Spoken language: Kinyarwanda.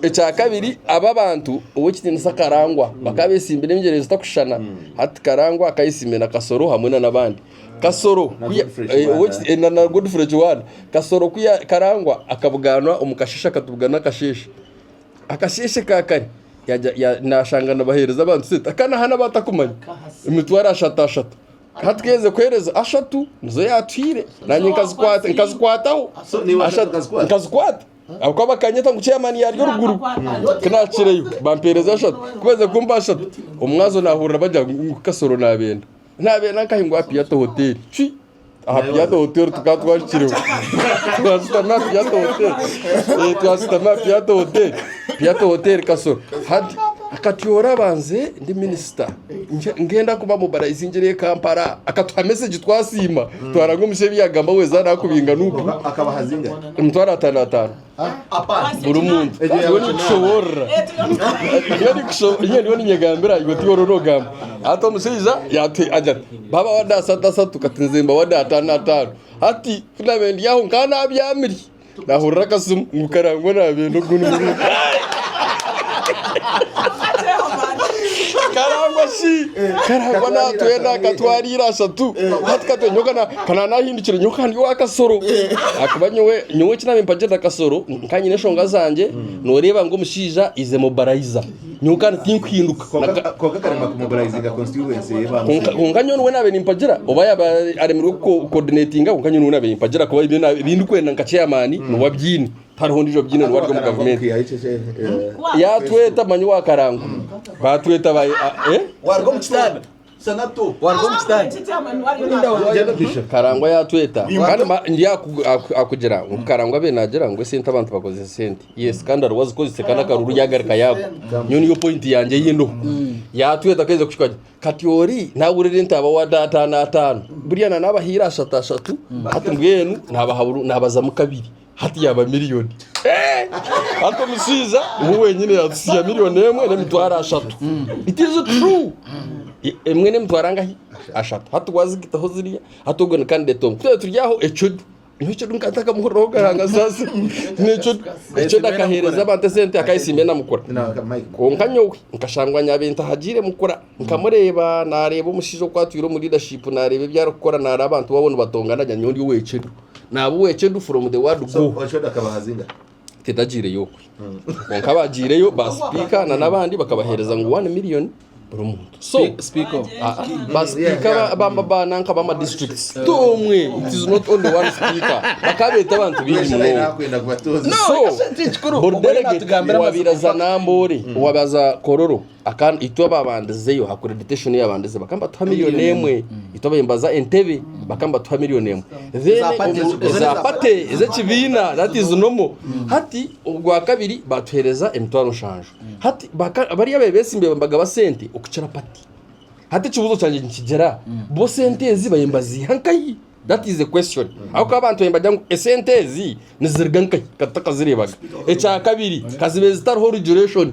ecya kabiri aba bantu uwo kitinisa karangwa bakabesimbira imgereza zitakushana hati karangwa akayisimbira kasoro hamwe n'abandi kasoro na Godfrey Joan kasoro kuya karangwa akabuganwa umukashisha katubugana kasheshe akasheshe kakari ya nashangana bahereza abantu sita kana hana batakumanya imitwara ashata hatweze kwereza ashatu nizo yatwire nanye nkazikwataho nkazikwata akwa bakanyeta ngo chairman yaryo ruguru kinacireyo bampereza ashatu kubeze kumba ashatu umwazo nahurira bajya kasoro nabenda nkahingwa Piato Hotel aha Piato Hotel tukatwashiriwe twasitama Piato Hotel kasoro hadi akatiyora banze ndi minister ngenda kuba mobilize ingereye Kampala akatwa message twasima twarango mushebi yagamba weza nakubinga nuko akabahazinga mutwara 5 buri muntu yoni kishobora yoni nyegambira igoti yororogamba ato musiza yate ajya baba wada sata tukatinzimba wada 5 ati fundament yaho nkana abyamiri nahurira kasum mukarangwa nabendo gunu karangwa natwenda katwarira ashatu hatkatwe nyokana kana nahindukire nyokandi wakasoro akubanyowe nyowe kiname mpagenda kasoro nkanyine shonga zanje noreba ngo mushija ize mobilizer nyokana tinkwinduka koka karema ku mobilizinga constituency nkanyo we nabe nimpagira obaya aremerwe ko coordinatinga nkanyo nabe nimpagira ko bindu kwenda nkachairman no wabyini hariho ndijo byine rwarwo mu government yatweta manyo wakarangwa batweta warwo mutanda sanato warwo mutanda karangwa yatweta kandi ndi akugira karangwa be nagira ngo sente abantu bakoze sente yes scandal was cause kana karuru yagarika yabo nyoni yo point yanje yino yatweta keze kushikaje katiori nagurire ntaba wa data na 5 buriya nabahira ashatu hati mbwenu nabahaburu nabaza mu kabiri hati yaba miliyoni hato musiza ubu wenyine yasiya miliyoni emwe n'emitwara ashatu it is true emwe n'emitwara ashatu hatu wazigitaho ziriya hato gwe candidate twe turyaho nicyo nkataka muhoro garanga sasa nicyo dakahereza bante sente akayisimbe namukora konkanyo nkashangwa nyabenta hagire mukora nkamureba nareba umushijo kwatwiro muri leadership narebe byarakora nara abantu babona batongana nyondi wecedu nabo wecedu from the word go washoda kabahazinga tetagire yo nkabagireyo ba speaker nabandi bakabahereza ngo 1 million Brumuntu. So speaker speaker bamba nanka bama districts tomwe it is not only one speaker bakabeta abantu bindi no bordelegate wabiraza nambore wabaza kororo akan ito babandezeyo accreditation yabandeze bakamba 2 million emwe ito bayimbaza entebe bakamba 2 million emwe then zapate ezekibina that is normal hati ubwa kabiri batwereza emitwaro shanje hati bari yabebese imbe bambaga basente ukucara pati hati kibuzo cyanje nkigera bo sentezi bayimbazi hankayi that is the question ako abantu bembaga ngo sentezi nizirgankayi kataka zirebaga echa kabiri kazibeze tarho duration